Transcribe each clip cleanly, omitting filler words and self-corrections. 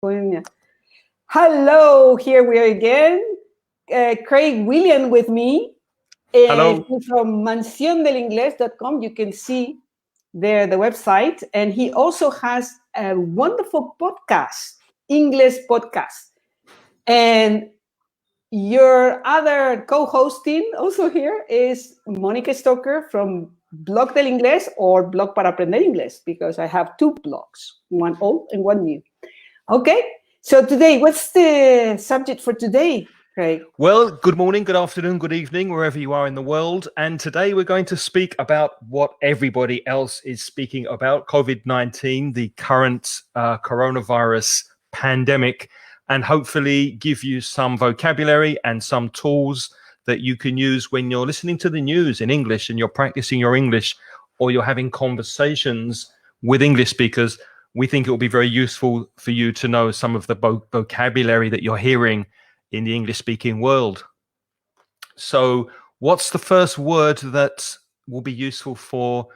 Hello, here we are again. Craig Wealand with me. Hello. He's from mansiondelingles.com. You can see there the website. And he also has a wonderful podcast, English podcast. And your other co-hosting also here is Mónica Stocker from Blog del Inglés or Blog para Aprender Inglés, because I have two blogs, one old and one new. Okay, so today, what's the subject for today, Craig? Well, good morning, good afternoon, good evening, wherever you are in the world. And today we're going to speak about what everybody else is speaking about, COVID-19, the current coronavirus pandemic, and hopefully give you some vocabulary and some tools that you can use when you're listening to the news in English and you're practicing your English or you're having conversations with English speakers. We think it will be very useful for you to know some of the vocabulary that you're hearing in the English-speaking world. So what's the first word that will be useful for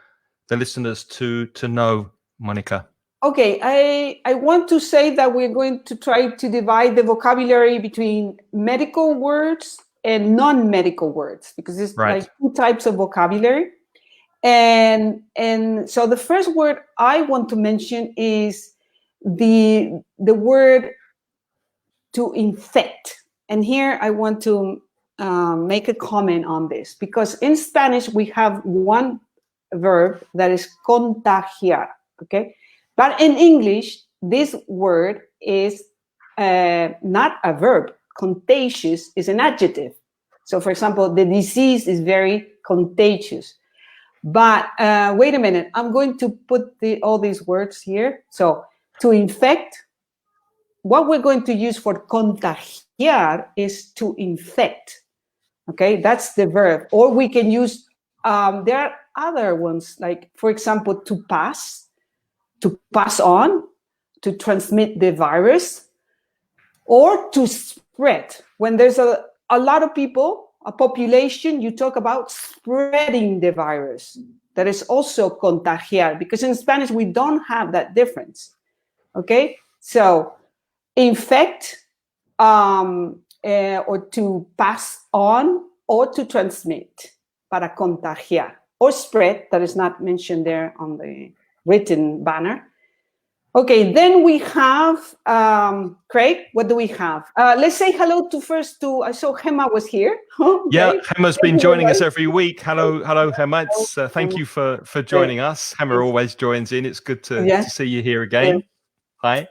the listeners to know, Monica? Okay, I want to say that we're going to try to divide the vocabulary between medical words and non-medical words, because it's like two types of vocabulary. And so the first word I want to mention is the word to infect. And here I want to make a comment on this, because in Spanish we have one verb that is contagiar, okay? But in English, this word is not a verb. Contagious is an adjective. So for example, the disease is very contagious. But wait a minute, I'm going to put all these words here. So to infect, what we're going to use for contagiar is to infect. Okay, that's the verb. Or we can use, there are other ones, like for example, to pass on, to transmit the virus, or to spread. When there's a lot of people, a population, you talk about spreading the virus. That is also contagiar, because in Spanish, we don't have that difference, okay? So, infect, or to pass on, or to transmit, para contagiar. Or spread, that is not mentioned there on the written banner. Okay, then we have, Craig, what do we have? Let's say hello I saw Gemma was here. Okay. Yeah, Gemma's been joining us every week. Hello, Gemma. Thank you for joining us. Gemma always joins in. It's good to see you here again. Hi.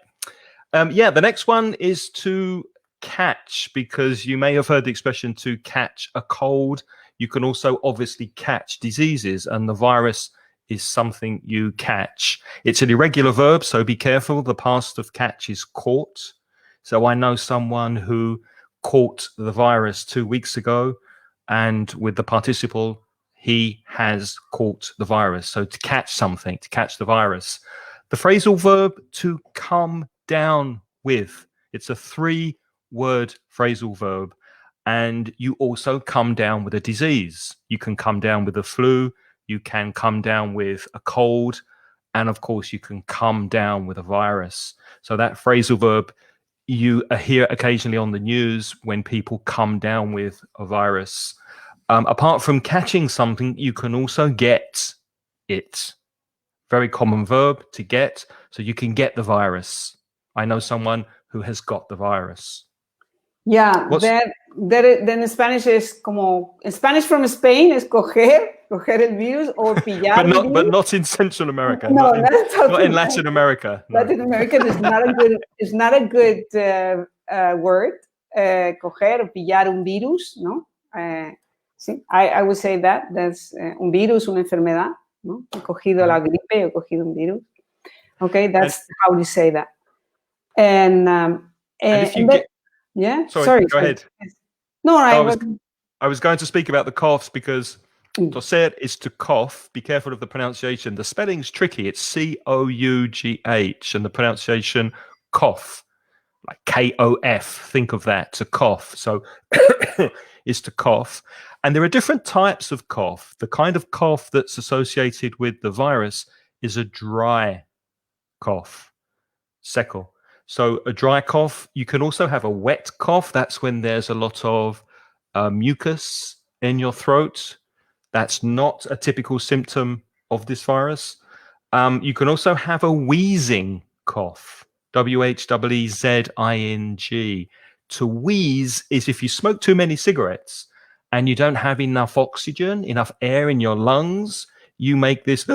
The next one is to catch, because you may have heard the expression to catch a cold. You can also obviously catch diseases, and the virus is something you catch. It's an irregular verb, so be careful. The past of catch is caught. So I know someone who caught the virus 2 weeks ago, and with the participle, he has caught the virus. So to catch something, to catch the virus. The phrasal verb to come down with. It's a 3-word phrasal verb, and you also come down with a disease. You can come down with the flu, you can come down with a cold, and of course you can come down with a virus. So that phrasal verb you hear occasionally on the news when people come down with a virus. Apart from catching something, you can also get it. Very common verb, to get. So you can get the virus. I know someone who has got the virus. Yeah, then in Spanish is como, in Spanish from Spain is coger el virus or pillar. But not in Central America. No, not in Latin America. No. Latin America is not a good word. Coger or pillar un virus, no? Sí, I would say that's un virus, una enfermedad, no? He cogido la gripe, he cogido un virus. Okay, that's how you say that. And if you get... Yeah, sorry, go ahead. No, I was going to speak about the coughs, because toser is to cough. Be careful of the pronunciation. The spelling's tricky. It's C-O-U-G-H, and the pronunciation cough, like K-O-F. Think of that, to cough. So is to cough. And there are different types of cough. The kind of cough that's associated with the virus is a dry cough, seco. So a dry cough. You can also have a wet cough. That's when there's a lot of mucus in your throat. That's not a typical symptom of this virus. You can also have a wheezing cough. W-H-E-E-Z-I-N-G. To wheeze is if you smoke too many cigarettes and you don't have enough oxygen, enough air in your lungs, you make this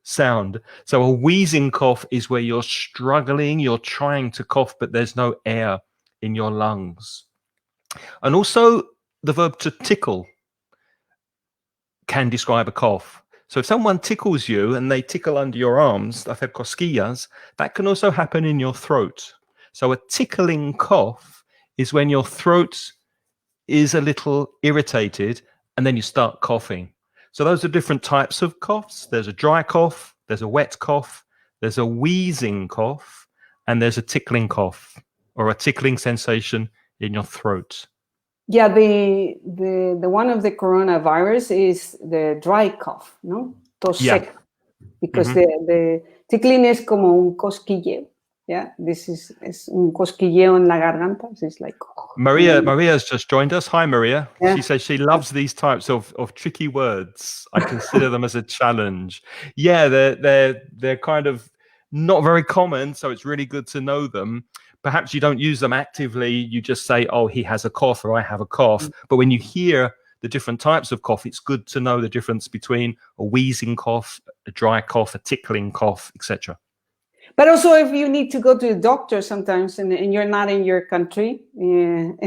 sound. So a wheezing cough is where you're struggling, you're trying to cough, but there's no air in your lungs. And also the verb to tickle can describe a cough. So if someone tickles you and they tickle under your arms, hacer cosquillas, that can also happen in your throat. So a tickling cough is when your throat is a little irritated and then you start coughing. So those are different types of coughs. There's a dry cough, there's a wet cough, there's a wheezing cough, and there's a tickling cough or a tickling sensation in your throat. Yeah, the one of the coronavirus is the dry cough, ¿no? Tos seca. Because the tickling es como un cosquilleo. Yeah, this is un cosquilleo en la garganta. So it's like Maria's just joined us. Hi, Maria. Yeah. She says she loves these types of tricky words. I consider them as a challenge. Yeah, they're kind of not very common, so it's really good to know them. Perhaps you don't use them actively. You just say, oh, he has a cough or I have a cough. But when you hear the different types of cough, it's good to know the difference between a wheezing cough, a dry cough, a tickling cough, etc. But also if you need to go to the doctor sometimes and you're not in your country and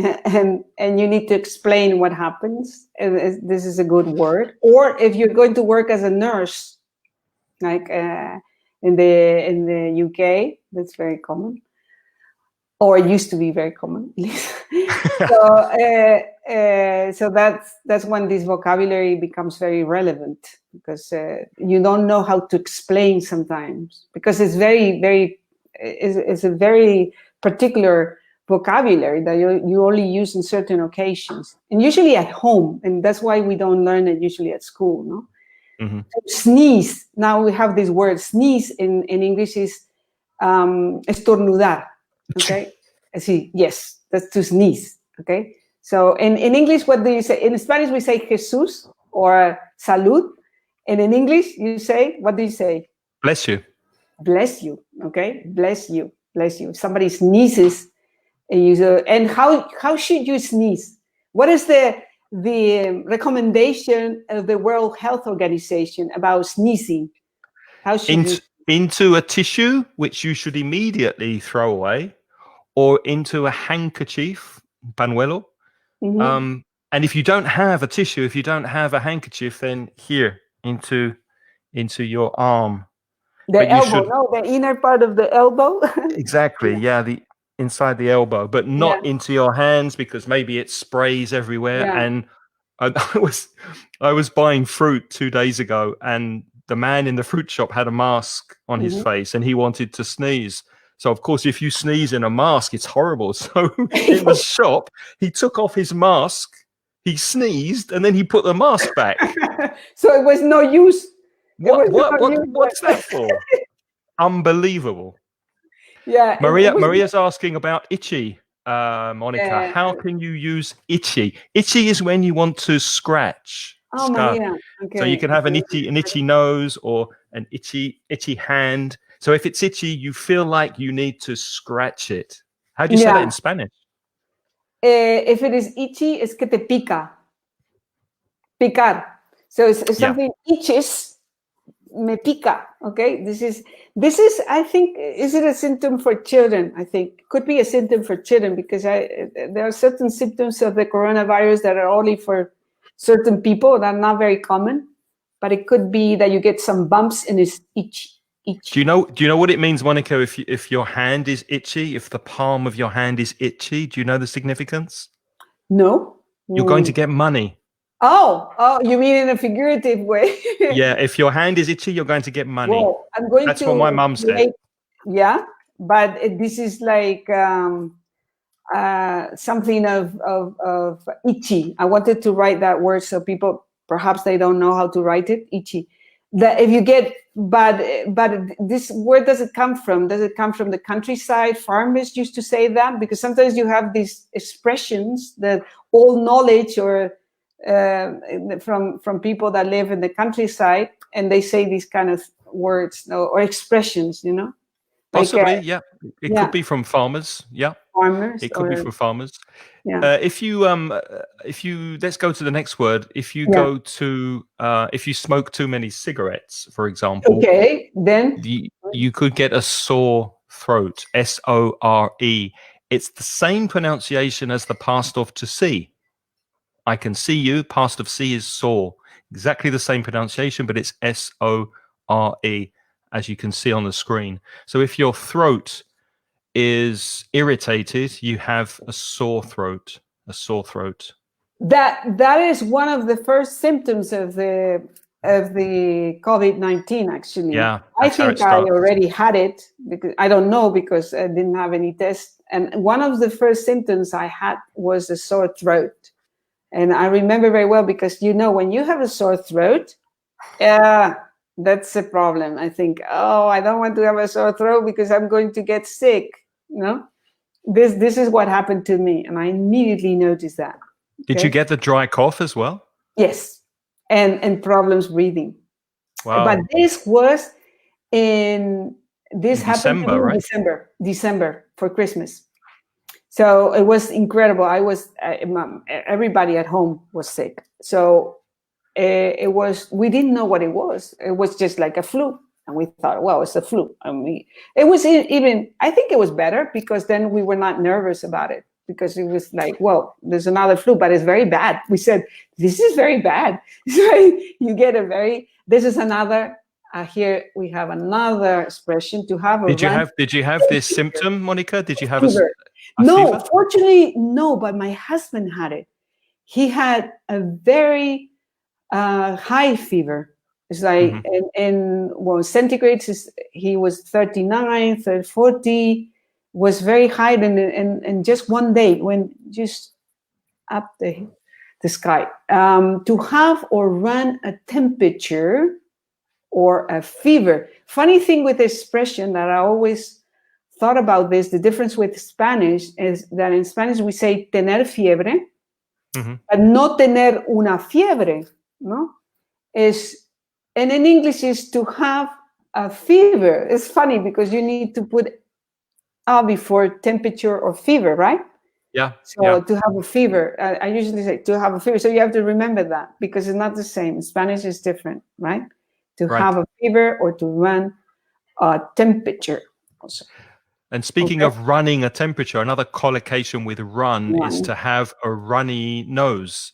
you need to explain what happens, this is a good word. Or if you're going to work as a nurse, like in the UK, that's very common. Or it used to be very common, at least. So that's when this vocabulary becomes very relevant, because you don't know how to explain sometimes, because it's it's a very particular vocabulary that you only use in certain occasions, and usually at home, and that's why we don't learn it usually at school, no? Mm-hmm. So sneeze. Now we have this word sneeze in English is estornudar. Okay. See, yes, that's to sneeze. Okay. So in English, what do you say? In Spanish, we say Jesús or salud. And in English, you say, what do you say? Bless you. Bless you. Okay. Bless you. Bless you. If somebody sneezes, and how should you sneeze? What is the recommendation of the World Health Organization about sneezing? How should you? Into a tissue, which you should immediately throw away, or into a handkerchief, pañuelo. Mm-hmm. And if you don't have a tissue, if you don't have a handkerchief, then here, into your arm. The elbow, the inner part of the elbow. Exactly, yeah, the inside the elbow, but not into your hands, because maybe it sprays everywhere. Yeah. And I was buying fruit 2 days ago, and the man in the fruit shop had a mask on his face and he wanted to sneeze. So, of course, if you sneeze in a mask, it's horrible. So in the shop, he took off his mask, he sneezed, and then he put the mask back. So it was no use. What's that for? Unbelievable. Yeah. Maria's asking about itchy, Monica. Yeah. How can you use itchy? Itchy is when you want to scratch. Oh, Maria. Okay. So you can have an itchy nose or an itchy hand. So if it's itchy, you feel like you need to scratch it. How do you say that in Spanish? If it is itchy, es que te pica. Picar. So if something itches, me pica. Okay. This is. I think. Is it a symptom for children? I think could be a symptom for children, because there are certain symptoms of the coronavirus that are only for certain people that are not very common, but it could be that you get some bumps and it's itchy. Do you know what it means, Monica, if your hand is itchy, if the palm of your hand is itchy? Do you know the significance? No. You're going to get money. Oh, you mean in a figurative way? Yeah, if your hand is itchy, you're going to get money. Well, That's what my mum said. Yeah, but this is like something of itchy. I wanted to write that word so people, perhaps they don't know how to write it, itchy. that if you get, but this, where does it come from? Does it come from the countryside? Farmers used to say that, because sometimes you have these expressions that all knowledge or from people that live in the countryside, and they say these kind of words or expressions, you know. Possibly, yeah. It could be from farmers, yeah. Farmers. It could be from farmers. Yeah. If you let's go to the next word. If you go to if you smoke too many cigarettes, for example, okay, then you could get a sore throat. SORE. It's the same pronunciation as the past of to see. I can see you. Past of see is sore. Exactly the same pronunciation, but it's SORE, as you can see on the screen. So if your throat is irritated, you have a sore throat. A sore throat. That is one of the first symptoms of the COVID-19. Actually, yeah. I think I already had it, because I don't know, because I didn't have any tests. And one of the first symptoms I had was a sore throat. And I remember very well, because, you know, when you have a sore throat, that's a problem. I think, oh, I don't want to have a sore throat because I'm going to get sick. You know, this is what happened to me, and I immediately noticed that. Okay? Did you get the dry cough as well? Yes, and problems breathing. Wow. But this was happened December, to me in right? December for Christmas. So it was incredible. I was everybody at home was sick. So we didn't know what it was. It was just like a flu. And we thought, well, it's a flu. I mean, it was even, I think it was better, because then we were not nervous about it, because it was like, well, there's another flu, but it's very bad. We said, this is very bad. So you get this is another, here we have another expression, to have a Did you have this symptom, Monica? Did you have a fever? No, fortunately, no, but my husband had it. He had a very high fever. It's like, well, centigrades, he was 39, 40, was very high, and just one day went just up the sky. To have or run a temperature or a fever. Funny thing with this expression that I always thought about this, the difference with Spanish is that in Spanish we say tener fiebre, but no tener una fiebre, no? And in English is to have a fever. It's funny, because you need to put before temperature or fever, right? Yeah. So to have a fever, I usually say to have a fever. So you have to remember that, because it's not the same. Spanish is different, right? To have a fever or to run a temperature also. And speaking of running a temperature, another collocation with run is to have a runny nose.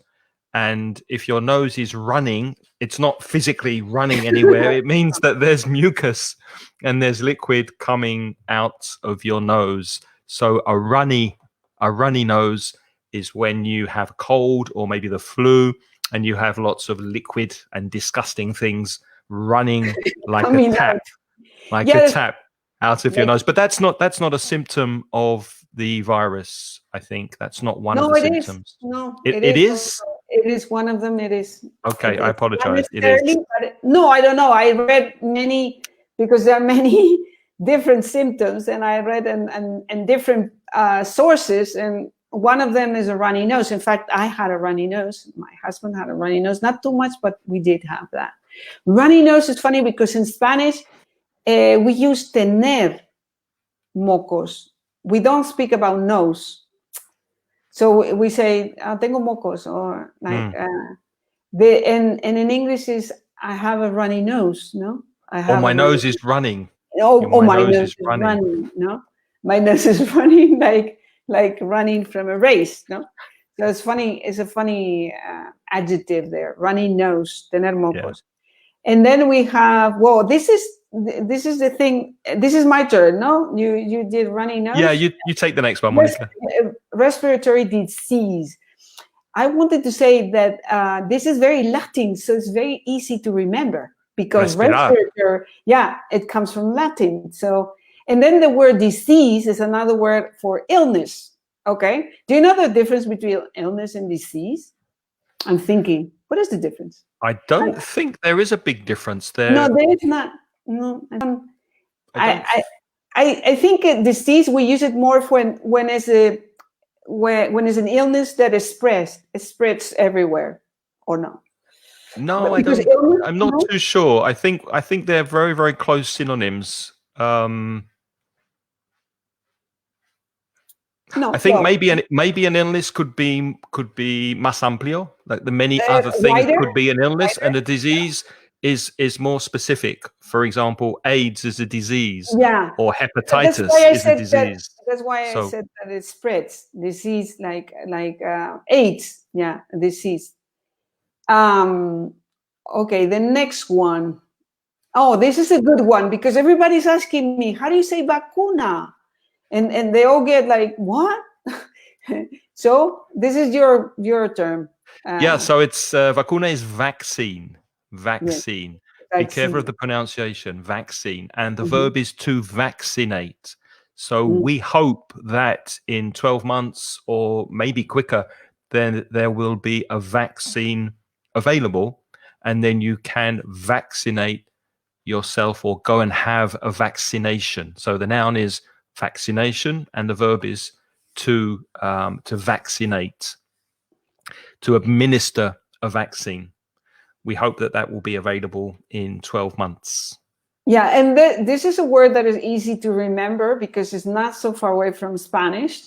And if your nose is running, it's not physically running anywhere. It means that there's mucus and there's liquid coming out of your nose. So a runny nose is when you have a cold or maybe the flu, and you have lots of liquid and disgusting things running like a tap out of your nose. But that's not a symptom of the virus, I think. That's not one of the symptoms. No, it is. It is one of them. It is. Okay, I apologize. It is. No, I don't know. I read many, because there are many different symptoms, and I read and different sources, and one of them is a runny nose. In fact, I had a runny nose. My husband had a runny nose. Not too much, but we did have that. Runny nose is funny, because in Spanish, we use tener mocos. We don't speak about nose. So we say, tengo mocos, or like, and in English is, I have a runny nose, no? My nose is running. My nose is running, no? My nose is running like running from a race, no? So it's funny, it's a funny adjective there, runny nose, tener mocos. Yeah. And then we have, well, this is the thing. This is my turn, no? You did runny nose? Yeah, you take the next one, Monica. Respiratory disease. I wanted to say that this is very Latin, so it's very easy to remember, because respiratory, it comes from Latin. So, and then the word disease is another word for illness, okay? Do you know the difference between illness and disease? I'm thinking. What is the difference? I don't think there is a big difference there. No, there is not. No, I think disease, we use it more when it's an illness that is spreads everywhere, or no? No, I'm not too sure. I think they're very, very close synonyms. I think maybe an illness could be más amplio, like the many other things wider, could be an illness, wider, and a disease is more specific. For example, AIDS is a disease, or hepatitis is a disease. That's why I said that it spreads. Disease like AIDS, a disease. Okay, the next one. Oh, this is a good one because everybody's asking me, how do you say vacuna? And they all get like, what? So this is your term. So it's vacuna is vaccine. Vaccine. Be careful of the pronunciation. Vaccine. And the verb is to vaccinate. So we hope that in 12 months or maybe quicker, then there will be a vaccine available, and then you can vaccinate yourself or go and have a vaccination. So the noun is vaccination, and the verb is to vaccinate, to administer a vaccine. We hope that will be available in 12 months. Yeah, and this is a word that is easy to remember because it's not so far away from Spanish.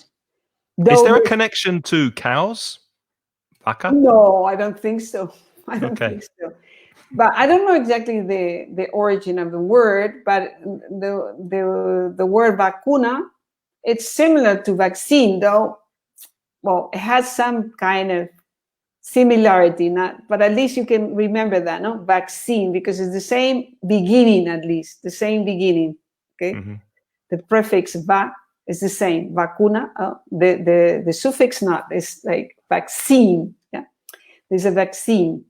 Is there a connection to cows? Vaca? No, I don't think so. I don't think so. But I don't know exactly the origin of the word, but the word vacuna, it's similar to vaccine, though. Well, it has some kind of similarity, but at least you can remember that, no? Vaccine, because it's the same beginning, at least, the same beginning, okay? The prefix va is the same, vacuna, the suffix not, it's like vaccine, there's a vaccine.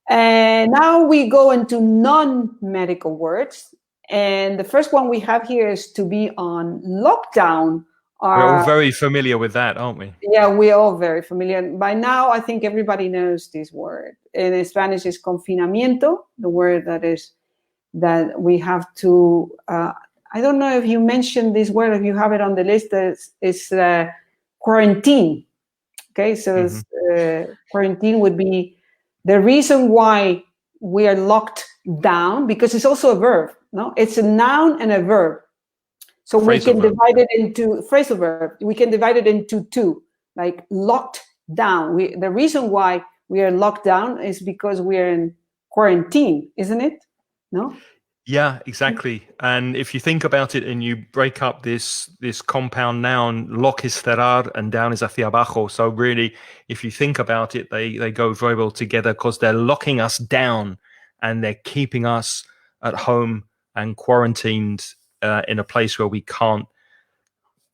And now we go into non-medical words. And the first one we have here is to be on lockdown. We're all very familiar with that, aren't we? Yeah, we're all very familiar. By now, I think everybody knows this word. In Spanish, is confinamiento, the word that we have to, I don't know if you mentioned this word, if you have it on the list, is quarantine. Okay, so quarantine would be the reason why we are locked down, because it's also a verb, no? It's a noun and a verb. So we can divide it into phrasal verb. We can divide it into two, like locked down. The reason why we are locked down is because we are in quarantine, isn't it? No? Yeah, exactly. And if you think about it and you break up this compound noun, lock is cerrar and down is hacia abajo. So really, if you think about it, they go very well together because they're locking us down and they're keeping us at home and quarantined in a place where we can't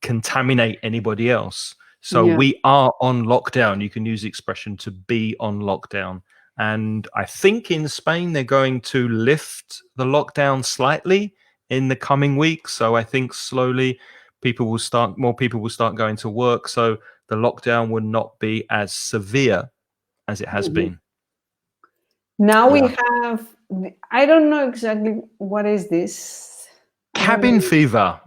contaminate anybody else. So we are on lockdown. You can use the expression to be on lockdown. And I think in Spain, they're going to lift the lockdown slightly in the coming weeks. So I think slowly more people will start going to work. So the lockdown will not be as severe as it has been. Now we have, I don't know exactly what is this. Cabin fever.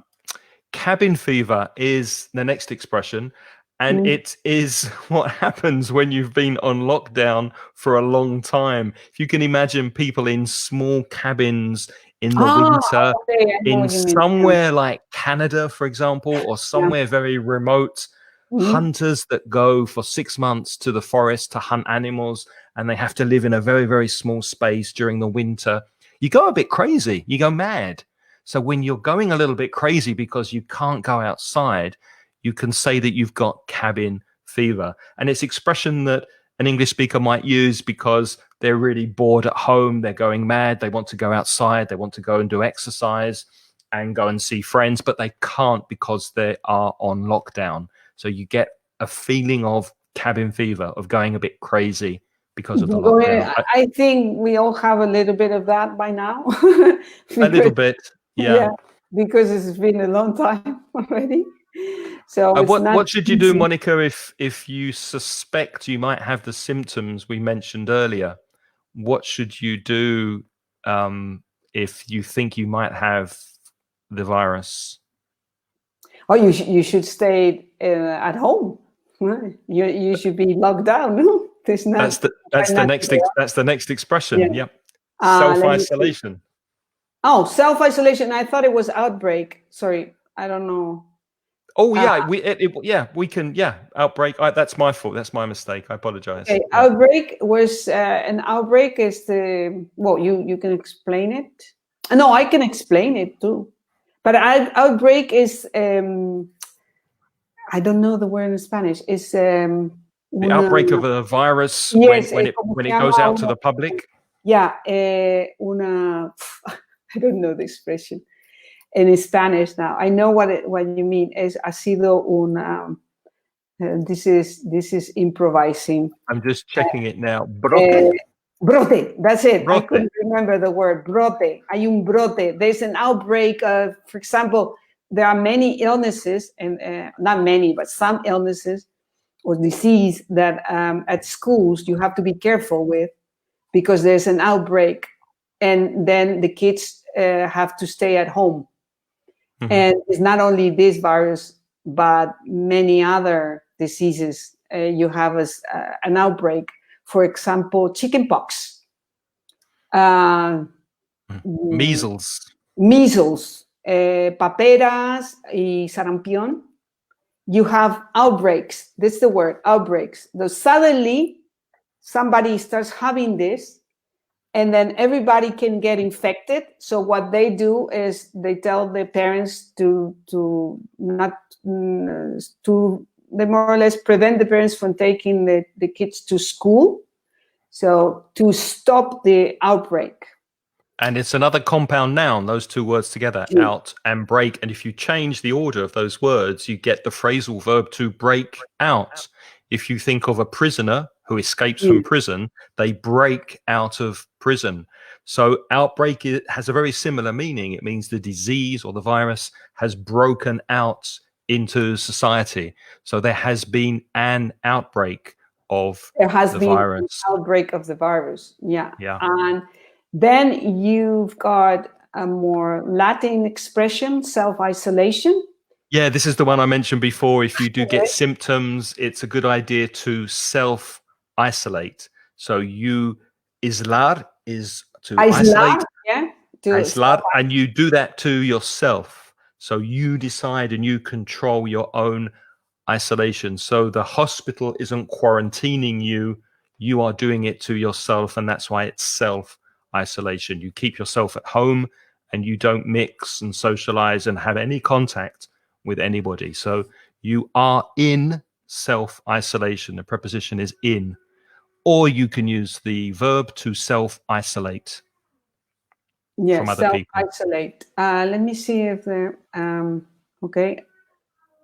Cabin fever is the next expression. And it is what happens when you've been on lockdown for a long time. If you can imagine people in small cabins in the winter, in somewhere like Canada, for example, or somewhere very remote, hunters that go for 6 months to the forest to hunt animals, and they have to live in a very, very small space during the winter. You go a bit crazy, you go mad. So when you're going a little bit crazy because you can't go outside, you can say that you've got cabin fever. And it's expression that an English speaker might use because they're really bored at home, they're going mad, they want to go outside, they want to go and do exercise and go and see friends, but they can't because they are on lockdown. So you get a feeling of cabin fever, of going a bit crazy because of the lockdown. I think we all have a little bit of that by now. A little bit, yeah. Because it's been a long time already. So what should you do, Monica, if you suspect you might have the symptoms we mentioned earlier? What should you do if you think you might have the virus? Oh, you should stay at home. You should be locked down. That's the next expression. Yeah. Yep. Self-isolation. Oh, self-isolation. I thought it was outbreak. Sorry, I don't know. Oh yeah, we can outbreak. That's my fault. That's my mistake. I apologize. Okay, yeah. Outbreak was an outbreak is you can explain it. No, I can explain it too. But outbreak is I don't know the word in Spanish. It's the outbreak of a virus when it goes out to the public. Yeah, I don't know the expression in Spanish now. I know what you mean. Es ha sido una. This is improvising. I'm just checking it now. Brote. Brote. That's it. Brote. I couldn't remember the word. Brote. Hay un brote. There's an outbreak of, for example, there are many illnesses, and not many, but some illnesses or disease that at schools you have to be careful with because there's an outbreak, and then the kids have to stay at home. Mm-hmm. And it's not only this virus, but many other diseases. You have an outbreak. For example, chickenpox, measles, paperas, y sarampión. You have outbreaks. That's the word, outbreaks. So suddenly, somebody starts having this, and then everybody can get infected. So what they do is they tell the parents to they more or less prevent the parents from taking the kids to school. So to stop the outbreak. And it's another compound noun, those two words together, out and break. And if you change the order of those words, you get the phrasal verb to break out. If you think of a prisoner who escapes from prison, they break out of prison. So outbreak has a very similar meaning. It means the disease or the virus has broken out into society. So there has been an outbreak of the virus. An outbreak of the virus. Yeah. And then you've got a more Latin expression, self-isolation. Yeah, this is the one I mentioned before. If you do get symptoms, it's a good idea to self-isolate. So aislar is to isolate. Yeah. Aislar, and you do that to yourself. So you decide and you control your own isolation. So the hospital isn't quarantining you. You are doing it to yourself, and that's why it's self-isolation. You keep yourself at home and you don't mix and socialize and have any contact with anybody. So you are in self-isolation. The preposition is in. Or you can use the verb to self-isolate. Yes, self-isolate. Let me see if there. Okay.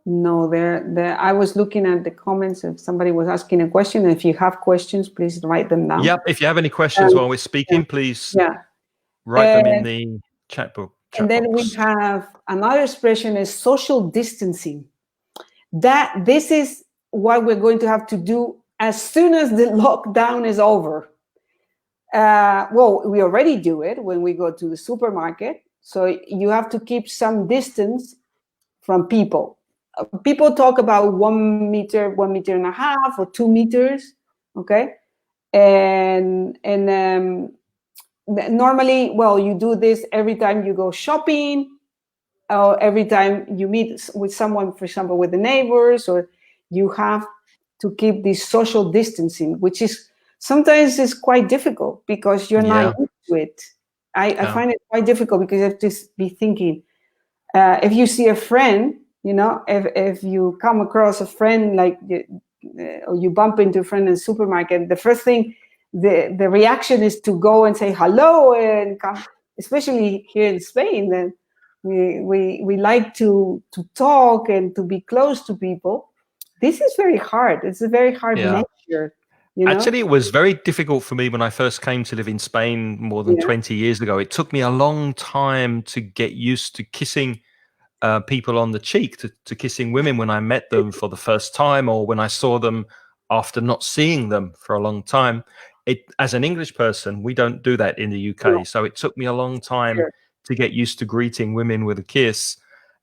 No, there. I was looking at the comments. If somebody was asking a question, if you have questions, please write them down. Yep. If you have any questions while we're speaking, please write them in the chat book. And then we have another expression is social distancing. This is what we're going to have to do as soon as the lockdown is over. Well, we already do it when we go to the supermarket. So you have to keep some distance from people. People talk about 1 meter, 1.5 meters, or 2 meters. Okay. And normally, well, you do this every time you go shopping, or every time you meet with someone, for example, with the neighbors, or you have to keep this social distancing, which is sometimes is quite difficult because you're not used to it. I find it quite difficult because you have to be thinking, if you see a friend, you know, if you come across a friend, like or you bump into a friend in the supermarket, the first thing, the reaction is to go and say hello, and come, especially here in Spain, then we like to talk and to be close to people. This is very hard. It's a very hard measure. You know? Actually, it was very difficult for me when I first came to live in Spain more than 20 years ago. It took me a long time to get used to kissing people on the cheek to kissing women when I met them for the first time, or when I saw them after not seeing them for a long time. As an English person, we don't do that in the UK. No. So it took me a long time to get used to greeting women with a kiss.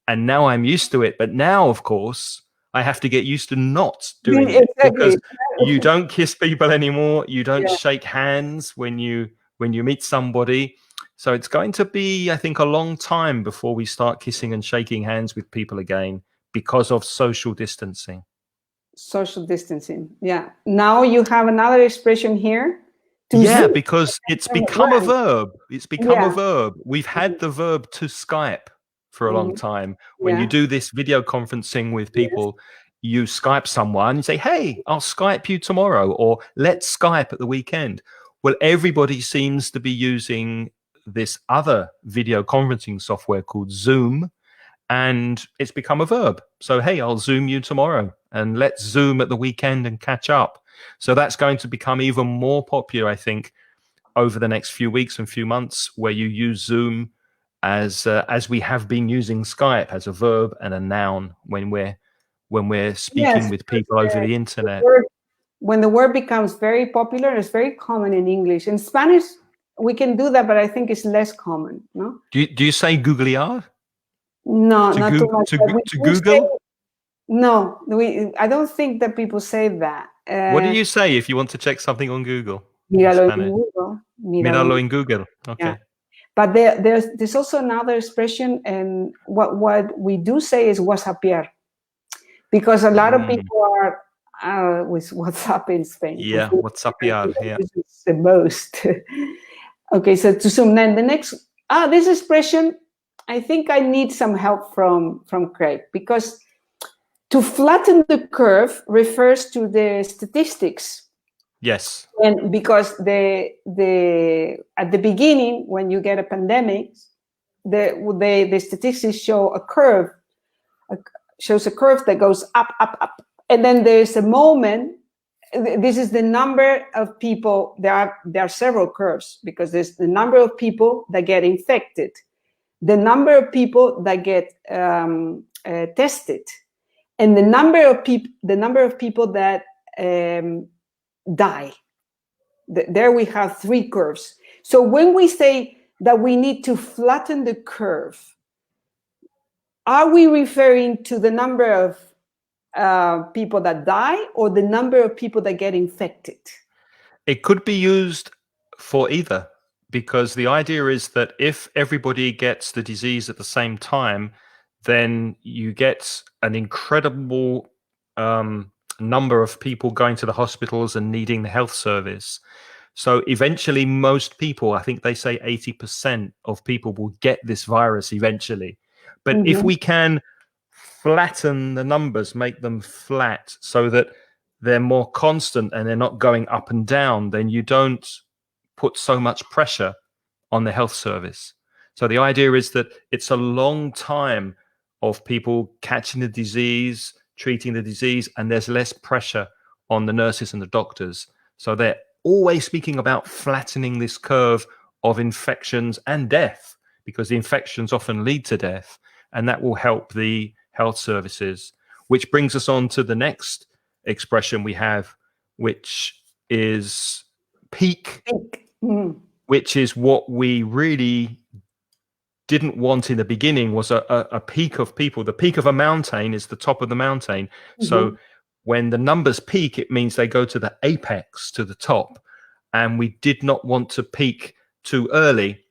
And now I'm used to it. But now, of course, I have to get used to not doing it, because you don't kiss people anymore. You don't shake hands when you meet somebody. So it's going to be, I think, a long time before we start kissing and shaking hands with people again, because of social distancing. Social distancing. Yeah. Now you have another expression here. Because it's become a verb. It's become a verb. We've had the verb to Skype for a long time. When you do this video conferencing with people, you Skype someone and say, hey, I'll Skype you tomorrow, or let's Skype at the weekend. Well, everybody seems to be using this other video conferencing software called Zoom, and it's become a verb. So, hey, I'll Zoom you tomorrow, and let's Zoom at the weekend and catch up. So that's going to become even more popular, I think, over the next few weeks and few months, where you use Zoom as we have been using Skype, as a verb and a noun when we're speaking with people over the internet. When the word becomes very popular, it's very common in English. In Spanish, we can do that, but I think it's less common. No? Do you say googlear? No, not too much. To Google? No, I don't think that people say that. What do you say if you want to check something on Google? Míralo en Google. Míralo en Google. Okay. Yeah. But there's also another expression, and what we do say is WhatsAppier, because a lot of people are with WhatsApp in Spain. Yeah, WhatsAppier. Yeah, this is the most. Okay, so to zoom. Then the next, this expression, I think I need some help from Craig, because to flatten the curve refers to the statistics. Yes. And because at the beginning, when you get a pandemic, the statistics show a curve, shows a curve that goes up, up, up. And then there's a moment, this is the number of people, there are several curves, because there's the number of people that get infected, the number of people that get tested, and the number of people that die. There we have three curves. So when we say that we need to flatten the curve, are we referring to the number of people that die, or the number of people that get infected? It could be used for either, because the idea is that if everybody gets the disease at the same time, then you get an incredible number of people going to the hospitals and needing the health service. So eventually, most people, I think they say 80% of people will get this virus eventually. But if we can flatten the numbers, make them flat so that they're more constant and they're not going up and down, then you don't put so much pressure on the health service. So the idea is that it's a long time of people catching the disease, treating the disease, and there's less pressure on the nurses and the doctors. So they're always speaking about flattening this curve of infections and death, because the infections often lead to death, and that will help the health services. Which brings us on to the next expression we have, which is peak, which is what we really didn't want in the beginning, was a peak of people. The peak of a mountain is the top of the mountain. So when the numbers peak, it means they go to the apex, to the top. And we did not want to peak too early.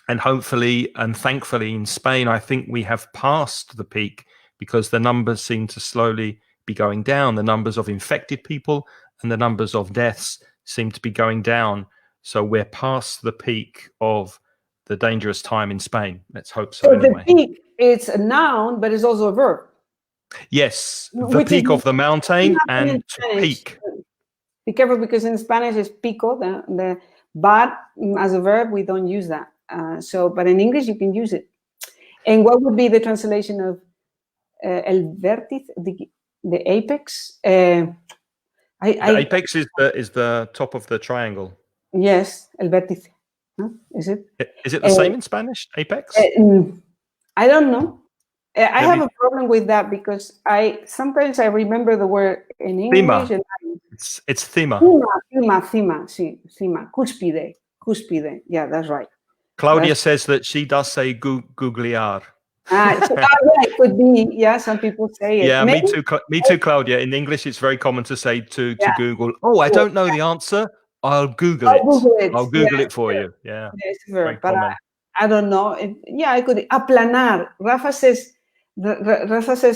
And hopefully and thankfully in Spain, I think we have passed the peak, because the numbers seem to slowly be going down. The numbers of infected people and the numbers of deaths seem to be going down. So we're past the peak of the dangerous time in Spain. Let's hope so. Anyway. The peak, it's a noun, but it's also a verb. Yes, the peak of the mountain and to peak. Be careful, because in Spanish it's pico, but as a verb we don't use that. But in English you can use it. And what would be the translation of el vértice, the apex? The apex is the top of the triangle. Yes, el vértice. No? Is it? Is it the same in Spanish, apex? I don't know. I have a problem with that because sometimes I remember the word in English. And it's thema. Thema, sí, thema. Cúspide. Yeah, that's right. Claudia says that she does say googlear. Yeah, it could be. Yeah, some people say it. Yeah, me too, Claudia. In English, it's very common to say to Google, oh, I don't know the answer. I'll Google it. I'll Google it for you. Yeah. Yes, but I don't know. I could aplanar. Rafa says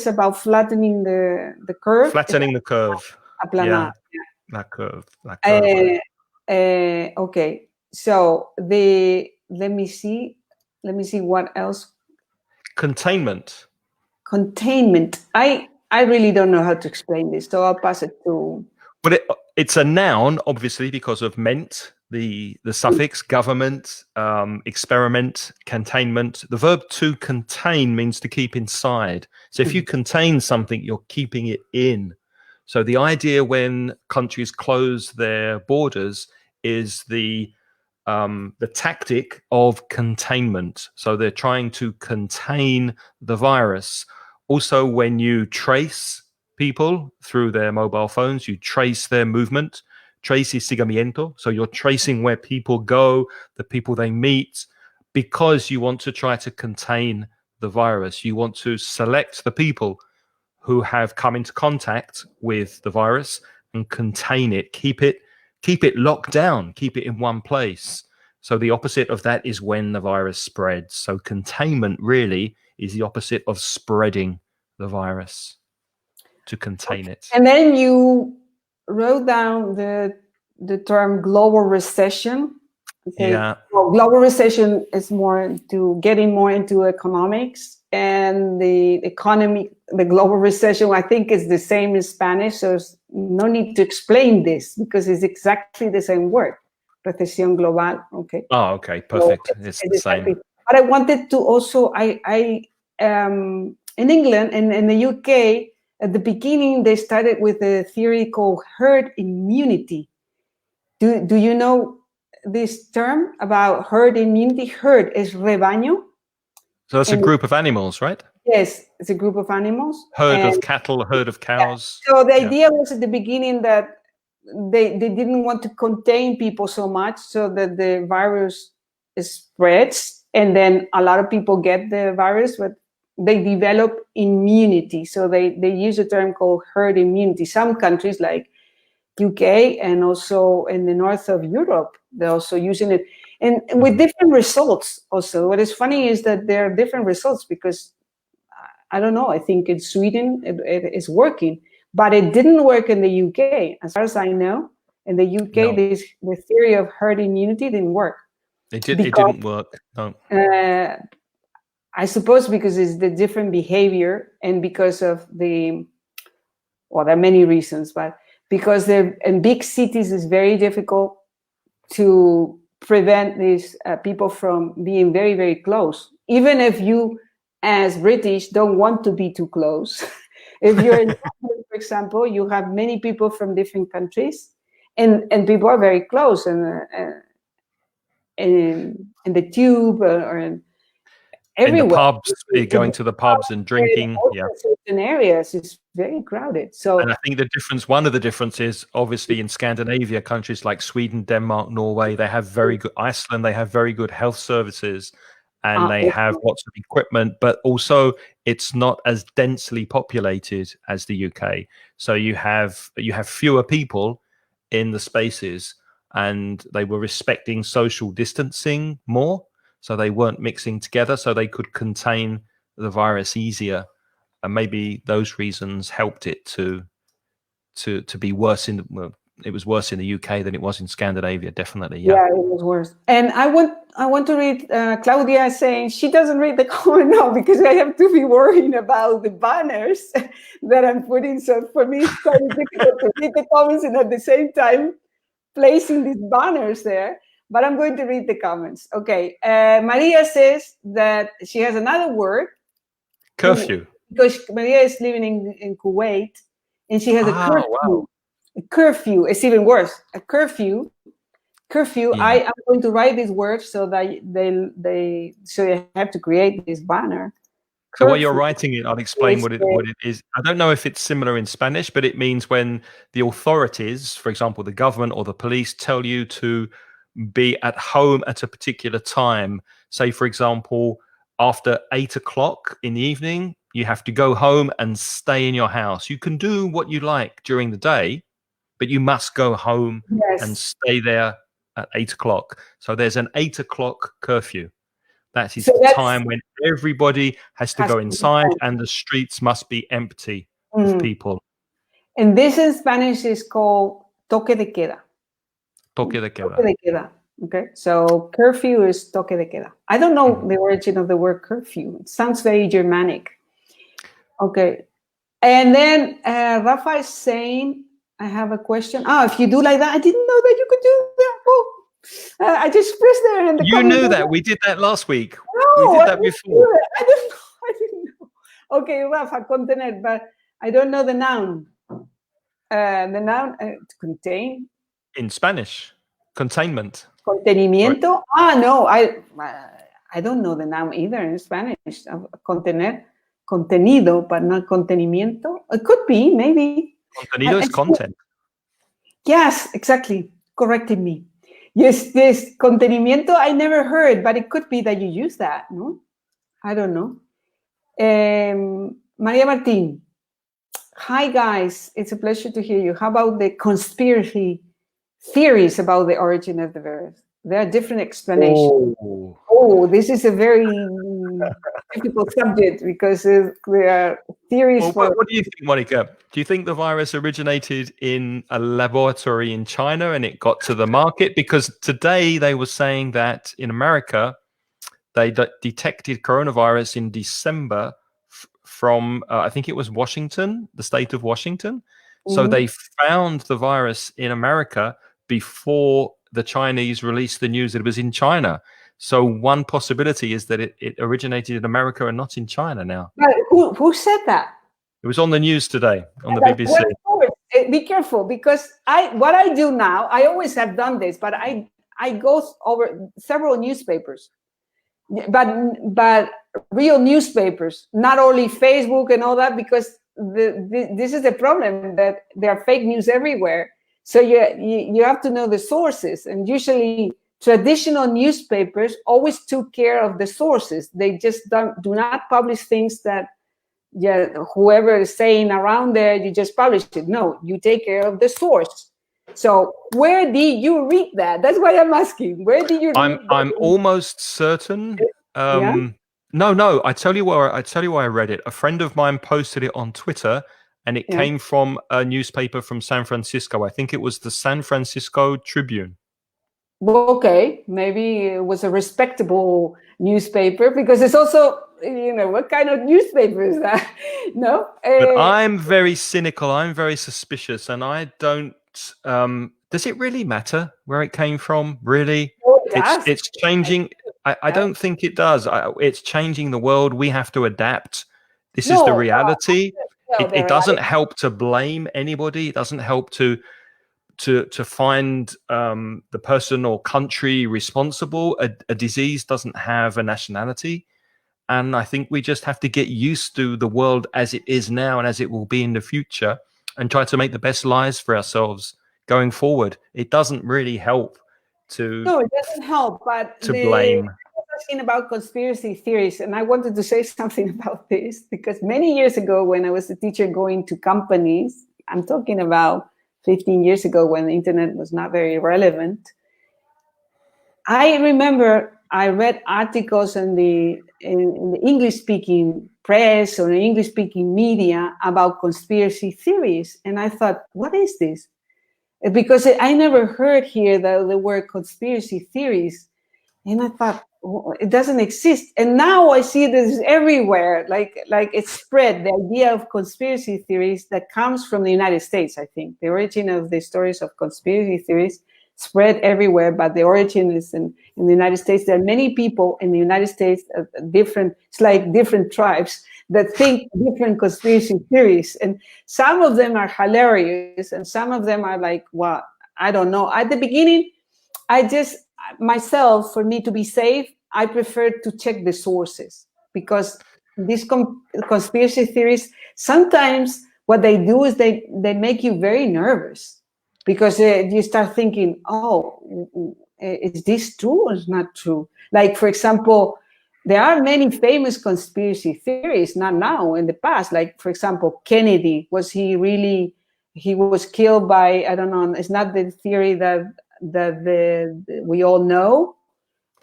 about flattening the curve. Flattening the curve. Aplanar. Yeah. That curve. Okay. So let me see what else. Containment. I really don't know how to explain this, so I'll pass it to. But it's a noun, obviously, because of ment, the suffix, government, experiment, containment. The verb to contain means to keep inside. So if you contain something, you're keeping it in. So the idea when countries close their borders is the tactic of containment. So they're trying to contain the virus. Also, when you trace people through their mobile phones, you trace their movement. Trace is seguimiento. So you're tracing where people go, the people they meet, because you want to try to contain the virus. You want to select the people who have come into contact with the virus and contain it, keep it locked down, keep it in one place. So the opposite of that is when the virus spreads. So containment really is the opposite of spreading the virus, to contain it. And then you wrote down the term global recession. Okay. Yeah. Well, global recession is more getting more into economics, and the global recession, I think, is the same in Spanish. So there's no need to explain this because it's exactly the same word. Recesión global. Okay. Oh, okay. Perfect. So it's the same. But I wanted to also, in England and in the UK, at the beginning, they started with a theory called herd immunity. Do you know this term about herd immunity? Herd is rebaño. So it's a group of animals, right? Yes, it's a group of animals. Herd of cattle, herd of cows. Yeah. So the idea was at the beginning that they didn't want to contain people so much so that the virus spreads, and then a lot of people get the virus, but they develop immunity. So they use a term called herd immunity. Some countries like UK and also in the north of Europe, they're also using it, and with different results also. What is funny is that there are different results because, I don't know, I think in Sweden it is working, but it didn't work in the UK. As far as I know, in the UK, the theory of herd immunity didn't work. It didn't work, no. I suppose because it's the different behavior and because of there are many reasons, but because in big cities it's very difficult to prevent these people from being very, very close. Even if you, as British, don't want to be too close. If you're in London, for example, you have many people from different countries, and people are very close, and in the tube or everywhere. In the pubs, going to the pubs and drinking. Yeah. Certain areas is very crowded. So, and I think one of the differences, obviously, in Scandinavia, countries like Sweden, Denmark, Norway, they have very good. Iceland, they have very good health services, and they have lots of equipment. But also, it's not as densely populated as the UK. So you have fewer people in the spaces, and they were respecting social distancing more. So they weren't mixing together, so they could contain the virus easier, and maybe those reasons helped it to be worse it was worse in the UK than it was in Scandinavia, definitely. Yeah, it was worse. And I want to read Claudia saying she doesn't read the comment now because I have to be worrying about the banners that I'm putting. So for me, it's quite difficult to read the comments and at the same time placing these banners there. But I'm going to read the comments. Okay. Maria says that she has another word. Curfew. Because Maria is living in Kuwait, and she has a curfew. Wow. A curfew. It's even worse. A curfew. Curfew. Yeah. I am going to write these words so that they have to create this banner. So while you're writing it, I'll explain what it is. I don't know if it's similar in Spanish, but it means when the authorities, for example, the government or the police, tell you to be at home at a particular time. Say, for example, after 8 o'clock in the evening, you have to go home and stay in your house. You can do what you like during the day, but you must go home and stay there at 8 o'clock. So there's an 8 o'clock curfew. That is the time when everybody has to go inside and the streets must be empty of people. And this in Spanish is called toque de queda. Toque de queda. Toque de queda. Okay, so curfew is toque de queda. I don't know the origin of the word curfew. It sounds very Germanic. Okay, and then Rafa is saying, I have a question. If you do like that, I didn't know that you could do that. Oh. I just pressed there in the You knew that. We did that last week. No, we did that before. I didn't know. Okay, Rafa, contener, but I don't know the noun. The noun, contain. In Spanish, containment. Contenimiento. Right. No, I don't know the noun either in Spanish. Contener, contenido, but not contenimiento. It could be, maybe. Contenido is content. Yes, exactly. Corrected me. Yes, contenimiento I never heard, but it could be that you use that, no? I don't know. Maria Martin. Hi, guys. It's a pleasure to hear you. How about the conspiracy theories about the origin of the verbs? There are different explanations. Oh, this is a very difficult subject because there are theories. Well, what do you think, Monica? Do you think the virus originated in a laboratory in China and it got to the market? Because today they were saying that in America, they detected coronavirus in December from, I think it was Washington, the state of Washington. So they found the virus in America before the Chinese released the news that it was in China. So one possibility is that it originated in America and not in China now. But who said that? It was on the news today on the BBC. Be careful, because what I do now, I always have done this, but I go over several newspapers, but real newspapers, not only Facebook and all that, because this is the problem, that there are fake news everywhere. So you have to know the sources, and usually traditional newspapers always took care of the sources. They just do not publish things that whoever is saying around there, you just publish it. No, you take care of the source. So where did you read that? That's why I'm asking. Where did you read I'm almost certain. No, I tell you where I read it. A friend of mine posted it on Twitter, and it came from a newspaper from San Francisco. I think it was the San Francisco Tribune. Okay, maybe it was a respectable newspaper, because it's also, what kind of newspaper is that? No? But I'm very cynical. I'm very suspicious, and I don't... does it really matter where it came from? Really? It's changing. I don't think it does. It's changing the world. We have to adapt. This is the reality. It doesn't help to blame anybody. It doesn't help to find the person or country responsible. A disease doesn't have a nationality. And I think we just have to get used to the world as it is now and as it will be in the future, and try to make the best lives for ourselves going forward. It doesn't really help to... No, it doesn't help, but... To blame. I was asking about conspiracy theories, and I wanted to say something about this, because many years ago, when I was a teacher going to companies, I'm talking about 15 years ago, when the internet was not very relevant, I remember I read articles in the English-speaking press or the English-speaking media about conspiracy theories, and I thought, what is this? Because I never heard here the word conspiracy theories, and I thought, it doesn't exist. And now I see this everywhere, like it's spread, the idea of conspiracy theories that comes from the United States, I think. The origin of the stories of conspiracy theories spread everywhere, but the origin is in the United States. There are many people in the United States, it's like different tribes that think different conspiracy theories. And some of them are hilarious, and some of them are like, well, I don't know. At the beginning, myself, for me to be safe, I prefer to check the sources, because these conspiracy theories, sometimes what they do is they make you very nervous, because you start thinking, oh, is this true or is not true? Like, for example, there are many famous conspiracy theories, not now, in the past. Like, for example, Kennedy, he was killed by, I don't know, it's not the theory that we all know.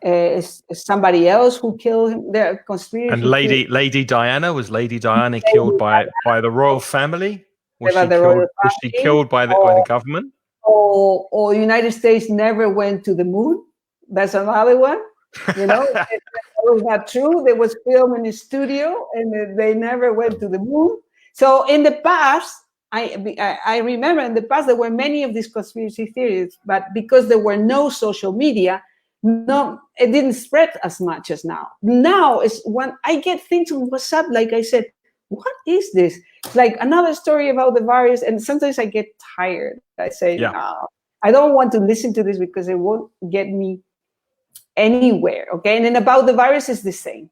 It's somebody else who killed him. The conspiracy. And Lady Diana, was Lady Diana killed by the royal family? Was she killed by the government? Or the United States never went to the moon. That's another one. You know, that was not true. There was film in the studio, and they never went to the moon. So in the past, I remember in the past there were many of these conspiracy theories, but because there were no social media, it didn't spread as much as now. Now is when I get things on WhatsApp, like I said, what is this? It's like another story about the virus, and sometimes I get tired. I say, no, I don't want to listen to this because it won't get me anywhere. Okay, and then about the virus is the same.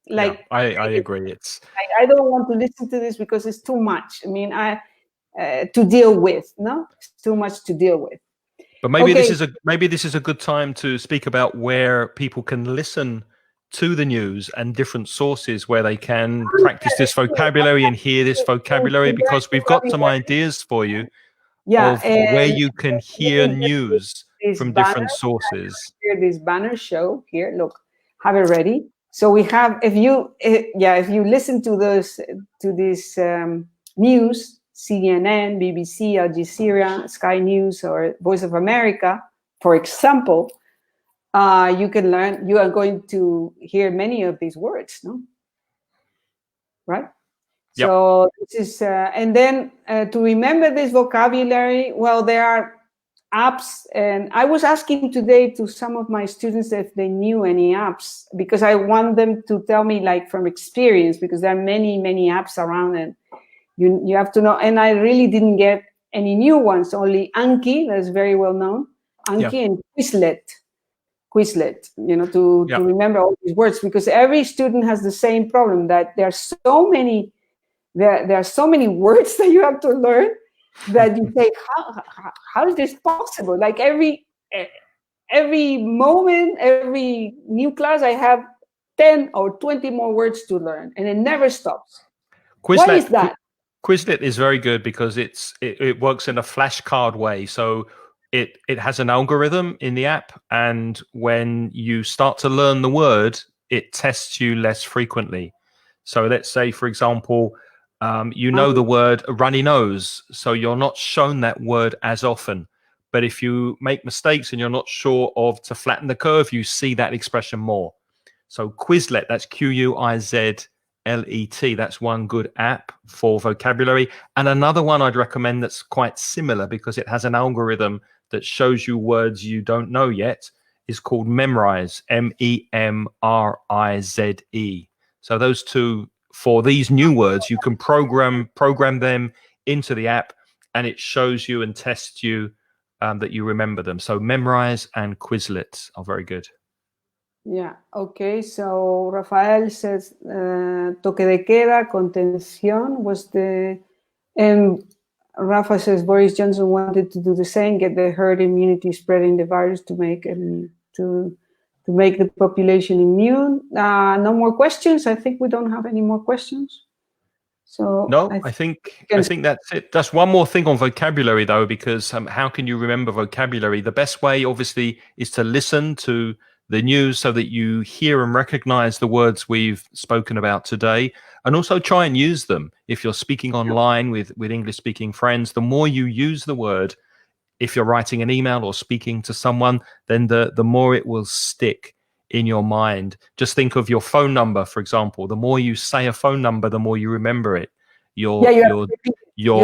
Like, I agree. It's I don't want to listen to this because it's too much. I mean, to deal with. No, it's too much to deal with. But maybe this is a good time to speak about where people can listen to the news and different sources where they can practice this vocabulary and hear this vocabulary, because we've got some ideas for you of where you can hear news from different sources. Here, this banner show here. Look, have it ready. So we have, if you listen to this news, CNN, BBC, Al Jazeera, Sky News, or Voice of America, for example, you can learn. You are going to hear many of these words, no? Right? Yep. So this is, and then to remember this vocabulary, well, there are apps, and I was asking today to some of my students if they knew any apps, because I want them to tell me, like, from experience, because there are many apps around, and you have to know. And I really didn't get any new ones, only Anki, that's very well known, Anki, and Quizlet, you know, to remember all these words, because every student has the same problem, that there are so many words that you have to learn, that you think, how is this possible? Like every moment, every new class, I have 10 or 20 more words to learn, and it never stops. Why is that? Quizlet is very good because it works in a flashcard way. So it has an algorithm in the app, and when you start to learn the word, it tests you less frequently. So let's say, for example, the word runny nose, so you're not shown that word as often. But if you make mistakes and you're not sure of to flatten the curve, you see that expression more. So Quizlet, that's Quizlet, that's one good app for vocabulary. And another one I'd recommend that's quite similar, because it has an algorithm that shows you words you don't know yet, is called Memrise, Memrize. So those two, for these new words, you can program them into the app, and it shows you and tests you that you remember them. So Memrise and Quizlet are very good. Yeah, okay. So Rafael says toque de queda, contención was the... And Rafa says Boris Johnson wanted to do the same, get the herd immunity, spreading the virus to make the population immune. No more questions. I think we don't have any more questions. So no, I think that's it. That's one more thing on vocabulary, though, because how can you remember vocabulary? The best way, obviously, is to listen to the news so that you hear and recognize the words we've spoken about today, and also try and use them. If you're speaking online with English-speaking friends, the more you use the word, if you're writing an email or speaking to someone, then the more it will stick in your mind. Just think of your phone number, for example. The more you say a phone number, the more you remember it. Your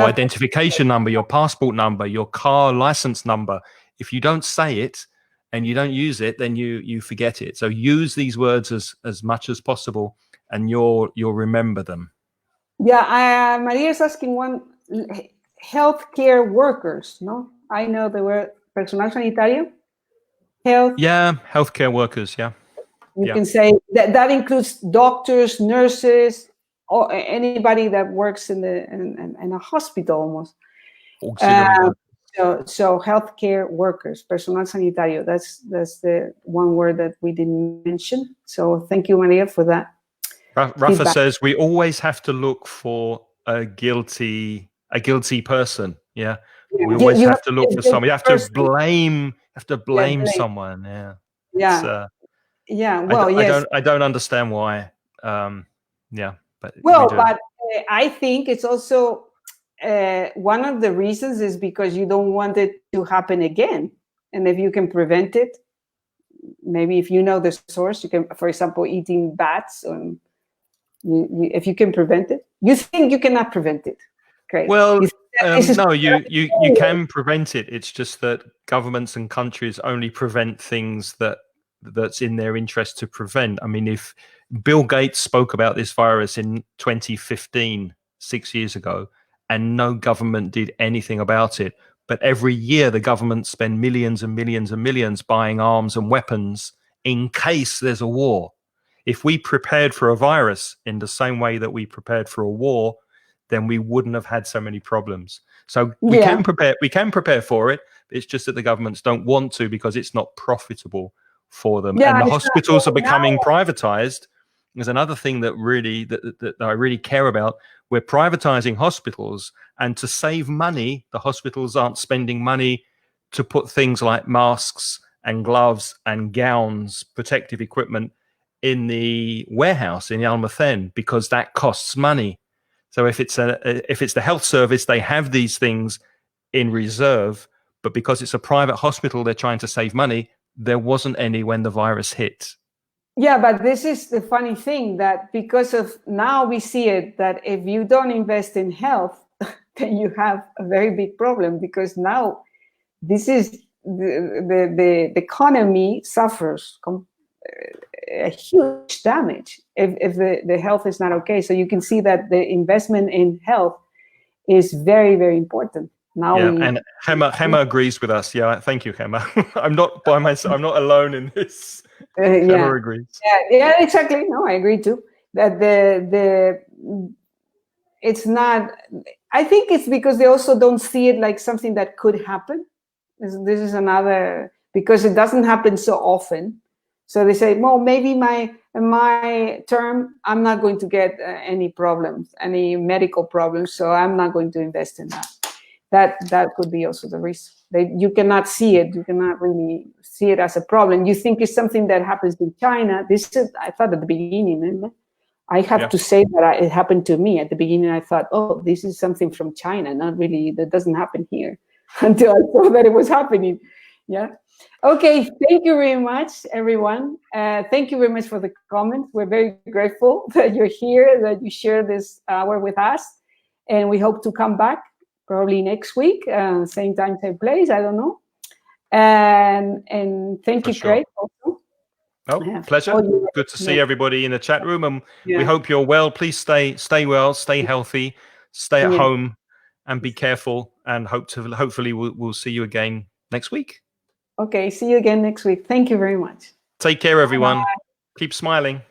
identification number, your passport number, your car license number. If you don't say it and you don't use it, then you forget it. So use these words as much as possible, and you'll remember them. Yeah, Maria is asking one, healthcare workers, no? I know the word personal sanitario. Yeah, healthcare workers, yeah. You can say that includes doctors, nurses, or anybody that works in a hospital almost. So healthcare workers, personal sanitario. That's the one word that we didn't mention. So thank you, Maria, for that. Rafa says we always have to look for a guilty person. Yeah, we always have to look for someone. You have to blame someone. Yeah. Well, yes. I don't understand why. But but I think it's also one of the reasons is because you don't want it to happen again, and if you can prevent it, maybe if you know the source, you can, for example, eating bats. If you can prevent it, you think you cannot prevent it. Great. Well, no, you can prevent it. It's just that governments and countries only prevent things that's in their interest to prevent. I mean, if Bill Gates spoke about this virus in 2015, 6 years ago, and no government did anything about it, but every year the government spend millions and millions and millions buying arms and weapons in case there's a war. If we prepared for a virus in the same way that we prepared for a war, then we wouldn't have had so many problems. So we can prepare for it. It's just that the governments don't want to because it's not profitable for them. And the hospitals are becoming privatized. There's another thing that really that I really care about. We're privatizing hospitals, and to save money, the hospitals aren't spending money to put things like masks and gloves and gowns, protective equipment in the warehouse in Almaden, because that costs money. So if it's the health service, they have these things in reserve, but because it's a private hospital, they're trying to save money. There wasn't any when the virus hit. Yeah, but this is the funny thing, that because of now we see it, that if you don't invest in health, then you have a very big problem, because now this is the economy suffers a huge damage if the health is not okay. So you can see that the investment in health is very, very important. Now and Hema agrees with us. Yeah, thank you, Hema. I'm not by myself. I'm not alone in this. Hema agrees. Yeah, exactly. No, I agree too. That it's not. I think it's because they also don't see it like something that could happen. This is another, because it doesn't happen so often. So they say, well, maybe my term, I'm not going to get any problems, any medical problems, so I'm not going to invest in that. That could be also the reason. You cannot see it. You cannot really see it as a problem. You think it's something that happens in China. This is, I thought at the beginning, remember? I have to say that it happened to me at the beginning. I thought, oh, this is something from China. Not really, that doesn't happen here, until I saw that it was happening. Yeah. Okay. Thank you very much, everyone. Thank you very much for the comments. We're very grateful that you're here, that you share this hour with us. And we hope to come back probably next week, same time, same place. I don't know. And thank you, Craig. Also. Oh, pleasure. Good to see everybody in the chat room. And we hope you're well. Please stay well, stay healthy, stay at home, and be careful. And hopefully we'll see you again next week. Okay, see you again next week. Thank you very much. Take care, everyone. Bye. Keep smiling.